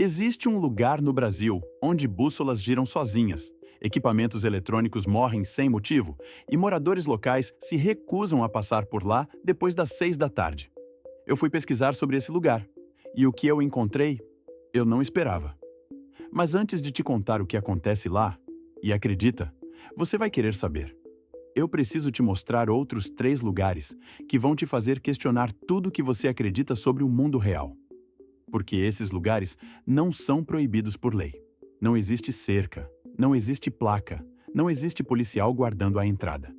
Existe um lugar no Brasil onde bússolas giram sozinhas, equipamentos eletrônicos morrem sem motivo e moradores locais se recusam a passar por lá depois das 6 da tarde. Eu fui pesquisar sobre esse lugar e o que eu encontrei, eu não esperava. Mas antes de te contar o que acontece lá, e acredita, você vai querer saber. Eu preciso te mostrar outros 3 lugares que vão te fazer questionar tudo o que você acredita sobre o mundo real. Porque esses lugares não são proibidos por lei. Não existe cerca, não existe placa, não existe policial guardando a entrada.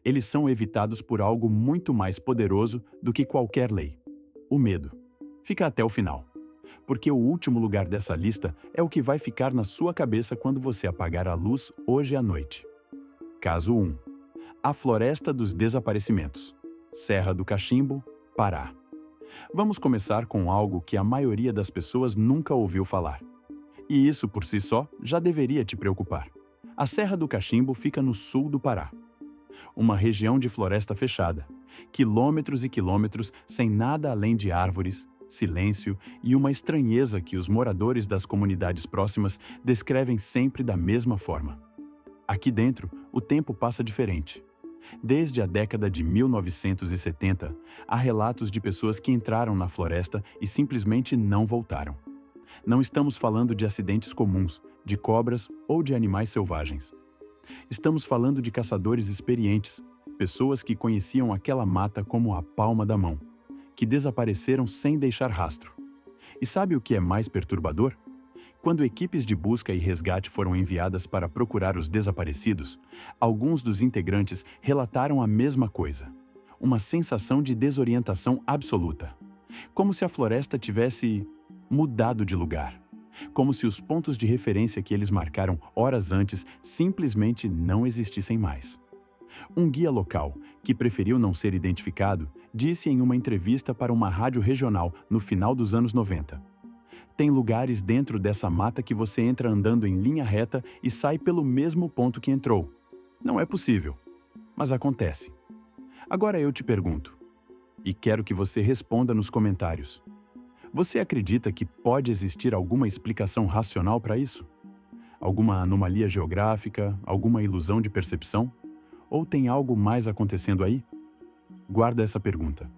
Eles são evitados por algo muito mais poderoso do que qualquer lei: o medo. Fica até o final, porque o último lugar dessa lista é o que vai ficar na sua cabeça quando você apagar a luz hoje à noite. Caso 1. A Floresta dos Desaparecimentos, Serra do Cachimbo, Pará. Vamos começar com algo que a maioria das pessoas nunca ouviu falar. E isso por si só já deveria te preocupar. A Serra do Cachimbo fica no sul do Pará. Uma região de floresta fechada, quilômetros e quilômetros sem nada além de árvores, silêncio e uma estranheza que os moradores das comunidades próximas descrevem sempre da mesma forma. Aqui dentro, o tempo passa diferente. Desde a década de 1970, há relatos de pessoas que entraram na floresta e simplesmente não voltaram. Não estamos falando de acidentes comuns, de cobras ou de animais selvagens. Estamos falando de caçadores experientes, pessoas que conheciam aquela mata como a palma da mão, que desapareceram sem deixar rastro. E sabe o que é mais perturbador? Quando equipes de busca e resgate foram enviadas para procurar os desaparecidos, alguns dos integrantes relataram a mesma coisa: uma sensação de desorientação absoluta. Como se a floresta tivesse mudado de lugar. Como se os pontos de referência que eles marcaram horas antes simplesmente não existissem mais. Um guia local, que preferiu não ser identificado, disse em uma entrevista para uma rádio regional no final dos anos 90: tem lugares dentro dessa mata que você entra andando em linha reta e sai pelo mesmo ponto que entrou. Não é possível, mas acontece. Agora eu te pergunto, e quero que você responda nos comentários: você acredita que pode existir alguma explicação racional para isso? Alguma anomalia geográfica, alguma ilusão de percepção? Ou tem algo mais acontecendo aí? Guarda essa pergunta,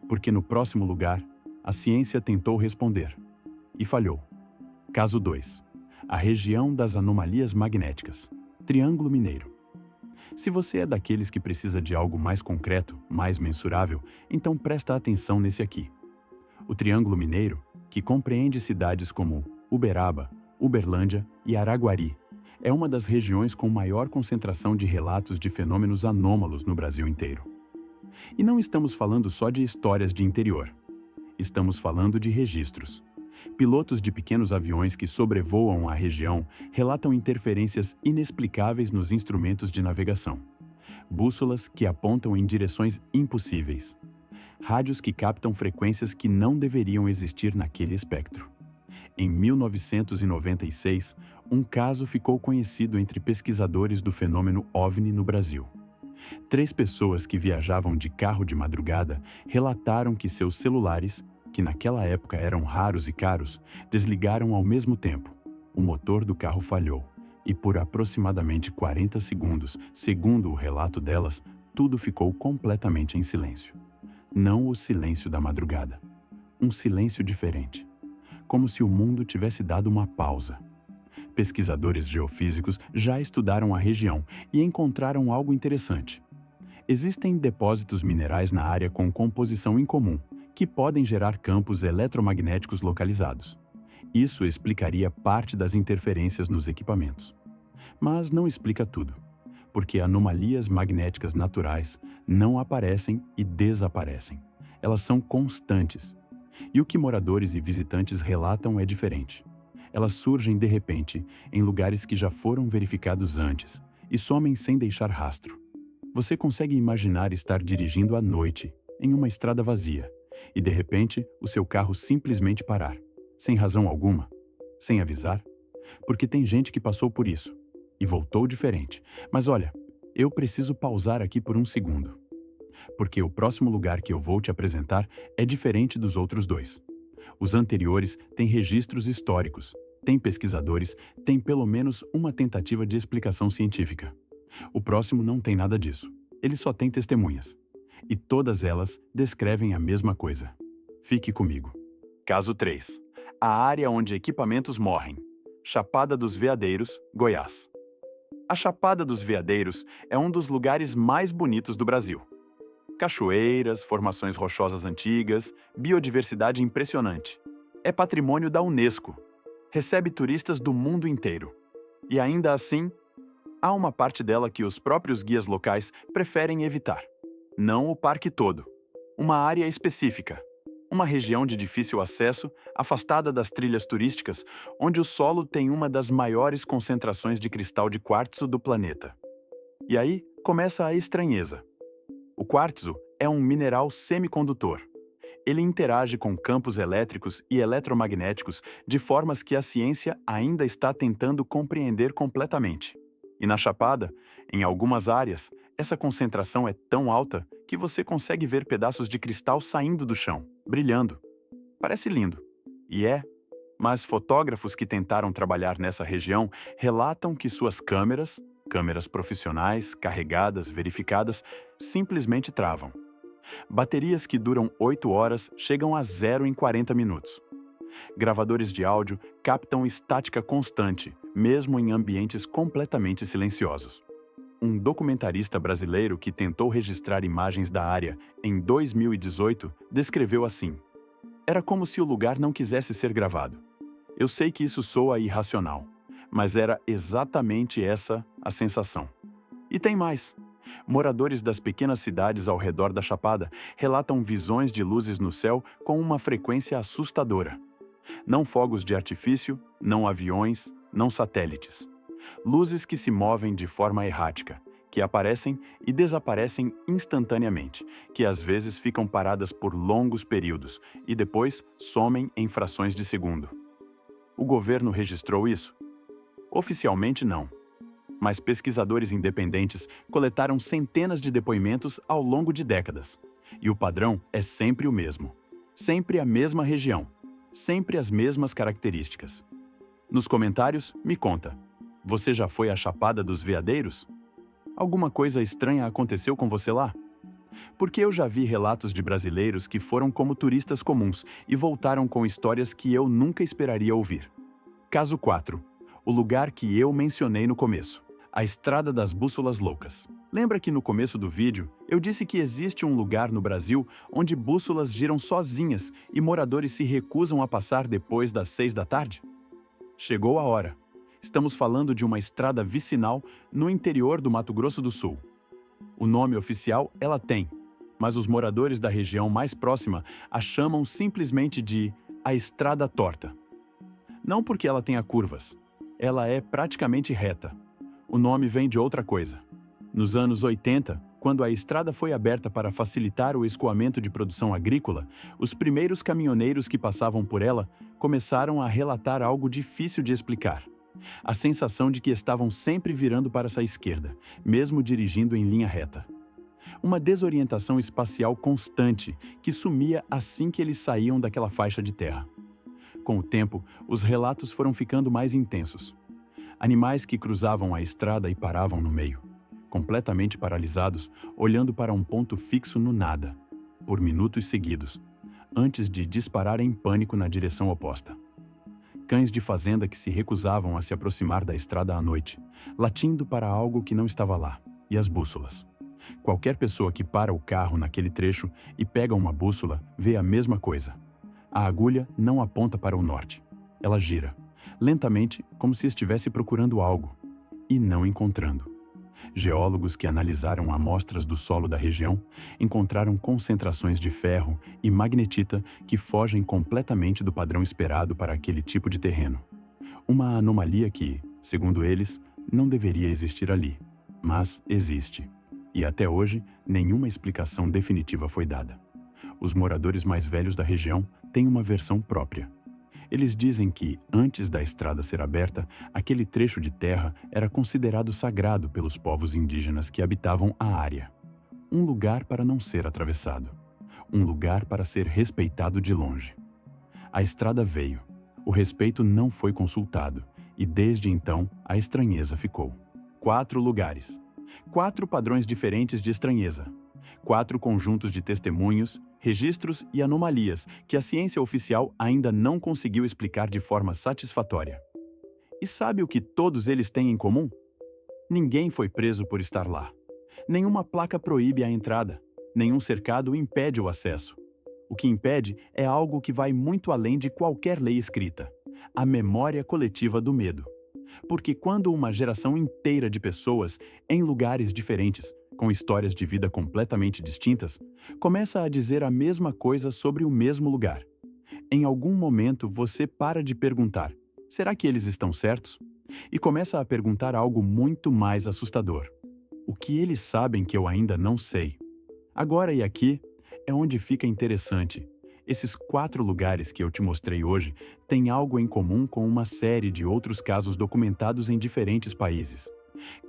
porque no próximo lugar, a ciência tentou responder e falhou. Caso 2. A região das anomalias magnéticas, Triângulo Mineiro. Se você é daqueles que precisa de algo mais concreto, mais mensurável, então presta atenção nesse aqui. O Triângulo Mineiro, que compreende cidades como Uberaba, Uberlândia e Araguari, é uma das regiões com maior concentração de relatos de fenômenos anômalos no Brasil inteiro. E não estamos falando só de histórias de interior. Estamos falando de registros. Pilotos de pequenos aviões que sobrevoam a região relatam interferências inexplicáveis nos instrumentos de navegação. Bússolas que apontam em direções impossíveis. Rádios que captam frequências que não deveriam existir naquele espectro. Em 1996, um caso ficou conhecido entre pesquisadores do fenômeno OVNI no Brasil. 3 pessoas que viajavam de carro de madrugada relataram que seus celulares, que naquela época eram raros e caros, desligaram ao mesmo tempo. O motor do carro falhou e por aproximadamente 40 segundos, segundo o relato delas, tudo ficou completamente em silêncio. Não o silêncio da madrugada. Um silêncio diferente. Como se o mundo tivesse dado uma pausa. Pesquisadores geofísicos já estudaram a região e encontraram algo interessante. Existem depósitos minerais na área com composição incomum, que podem gerar campos eletromagnéticos localizados. Isso explicaria parte das interferências nos equipamentos. Mas não explica tudo, porque anomalias magnéticas naturais não aparecem e desaparecem. Elas são constantes. E o que moradores e visitantes relatam é diferente. Elas surgem de repente em lugares que já foram verificados antes e somem sem deixar rastro. Você consegue imaginar estar dirigindo à noite, em uma estrada vazia, e de repente o seu carro simplesmente parar, sem razão alguma, sem avisar? Porque tem gente que passou por isso e voltou diferente. Mas olha, eu preciso pausar aqui por um segundo, porque o próximo lugar que eu vou te apresentar é diferente dos outros 2. Os anteriores têm registros históricos, têm pesquisadores, têm pelo menos uma tentativa de explicação científica. O próximo não tem nada disso. Ele só tem testemunhas. E todas elas descrevem a mesma coisa. Fique comigo. Caso 3. A área onde equipamentos morrem. Chapada dos Veadeiros, Goiás. A Chapada dos Veadeiros é um dos lugares mais bonitos do Brasil. Cachoeiras, formações rochosas antigas, biodiversidade impressionante. É patrimônio da Unesco. Recebe turistas do mundo inteiro. E ainda assim, há uma parte dela que os próprios guias locais preferem evitar. Não o parque todo. Uma área específica. Uma região de difícil acesso, afastada das trilhas turísticas, onde o solo tem uma das maiores concentrações de cristal de quartzo do planeta. E aí começa a estranheza. O quartzo é um mineral semicondutor. Ele interage com campos elétricos e eletromagnéticos de formas que a ciência ainda está tentando compreender completamente. E na Chapada, em algumas áreas, essa concentração é tão alta que você consegue ver pedaços de cristal saindo do chão, brilhando. Parece lindo. E é. Mas fotógrafos que tentaram trabalhar nessa região relatam que suas câmeras profissionais, carregadas, verificadas, simplesmente travam. Baterias que duram 8 horas chegam a zero em 40 minutos. Gravadores de áudio captam estática constante, mesmo em ambientes completamente silenciosos. Um documentarista brasileiro que tentou registrar imagens da área em 2018 descreveu assim: era como se o lugar não quisesse ser gravado. Eu sei que isso soa irracional, mas era exatamente essa a sensação. E tem mais. Moradores das pequenas cidades ao redor da Chapada relatam visões de luzes no céu com uma frequência assustadora. Não fogos de artifício, não aviões, não satélites. Luzes que se movem de forma errática, que aparecem e desaparecem instantaneamente, que às vezes ficam paradas por longos períodos e depois somem em frações de segundo. O governo registrou isso? Oficialmente não. Mas pesquisadores independentes coletaram centenas de depoimentos ao longo de décadas. E o padrão é sempre o mesmo. Sempre a mesma região. Sempre as mesmas características. Nos comentários, me conta. Você já foi à Chapada dos Veadeiros? Alguma coisa estranha aconteceu com você lá? Porque eu já vi relatos de brasileiros que foram como turistas comuns e voltaram com histórias que eu nunca esperaria ouvir. Caso 4. O lugar que eu mencionei no começo. A Estrada das Bússolas Loucas. Lembra que no começo do vídeo eu disse que existe um lugar no Brasil onde bússolas giram sozinhas e moradores se recusam a passar depois das 6 da tarde? Chegou a hora. Estamos falando de uma estrada vicinal no interior do Mato Grosso do Sul. O nome oficial ela tem, mas os moradores da região mais próxima a chamam simplesmente de a Estrada Torta. Não porque ela tenha curvas. Ela é praticamente reta. O nome vem de outra coisa. Nos anos 80, quando a estrada foi aberta para facilitar o escoamento de produção agrícola, os primeiros caminhoneiros que passavam por ela começaram a relatar algo difícil de explicar. A sensação de que estavam sempre virando para a esquerda, mesmo dirigindo em linha reta. Uma desorientação espacial constante que sumia assim que eles saíam daquela faixa de terra. Com o tempo, os relatos foram ficando mais intensos. Animais que cruzavam a estrada e paravam no meio, completamente paralisados, olhando para um ponto fixo no nada, por minutos seguidos, antes de disparar em pânico na direção oposta. Cães de fazenda que se recusavam a se aproximar da estrada à noite, latindo para algo que não estava lá, e as bússolas. Qualquer pessoa que para o carro naquele trecho e pega uma bússola vê a mesma coisa. A agulha não aponta para o norte. Ela gira, lentamente, como se estivesse procurando algo, e não encontrando. Geólogos que analisaram amostras do solo da região encontraram concentrações de ferro e magnetita que fogem completamente do padrão esperado para aquele tipo de terreno. Uma anomalia que, segundo eles, não deveria existir ali, mas existe. E até hoje, nenhuma explicação definitiva foi dada. Os moradores mais velhos da região têm uma versão própria. Eles dizem que, antes da estrada ser aberta, aquele trecho de terra era considerado sagrado pelos povos indígenas que habitavam a área. Um lugar para não ser atravessado. Um lugar para ser respeitado de longe. A estrada veio. O respeito não foi consultado. E desde então, a estranheza ficou. 4 lugares. 4 padrões diferentes de estranheza. 4 conjuntos de testemunhos, registros e anomalias que a ciência oficial ainda não conseguiu explicar de forma satisfatória. E sabe o que todos eles têm em comum? Ninguém foi preso por estar lá. Nenhuma placa proíbe a entrada. Nenhum cercado impede o acesso. O que impede é algo que vai muito além de qualquer lei escrita: a memória coletiva do medo. Porque quando uma geração inteira de pessoas, em lugares diferentes, com histórias de vida completamente distintas, começa a dizer a mesma coisa sobre o mesmo lugar, em algum momento você para de perguntar: será que eles estão certos? E começa a perguntar algo muito mais assustador: o que eles sabem que eu ainda não sei? Agora e aqui é onde fica interessante. Esses 4 lugares que eu te mostrei hoje têm algo em comum com uma série de outros casos documentados em diferentes países.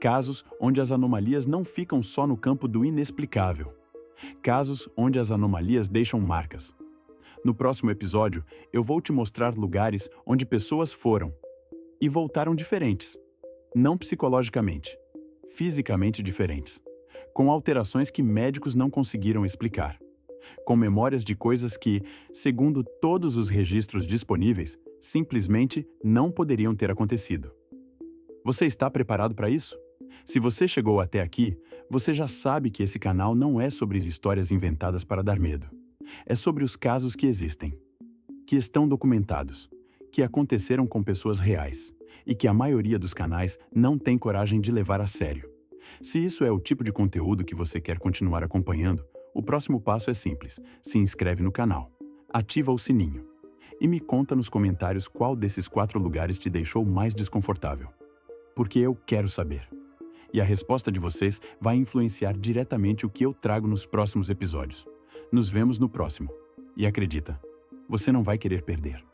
Casos onde as anomalias não ficam só no campo do inexplicável. Casos onde as anomalias deixam marcas. No próximo episódio, eu vou te mostrar lugares onde pessoas foram e voltaram diferentes. Não psicologicamente, fisicamente diferentes. Com alterações que médicos não conseguiram explicar. Com memórias de coisas que, segundo todos os registros disponíveis, simplesmente não poderiam ter acontecido. Você está preparado para isso? Se você chegou até aqui, você já sabe que esse canal não é sobre as histórias inventadas para dar medo. É sobre os casos que existem, que estão documentados, que aconteceram com pessoas reais e que a maioria dos canais não tem coragem de levar a sério. Se isso é o tipo de conteúdo que você quer continuar acompanhando, o próximo passo é simples: se inscreve no canal, ativa o sininho e me conta nos comentários qual desses 4 lugares te deixou mais desconfortável. Porque eu quero saber. E a resposta de vocês vai influenciar diretamente o que eu trago nos próximos episódios. Nos vemos no próximo. E acredita, você não vai querer perder.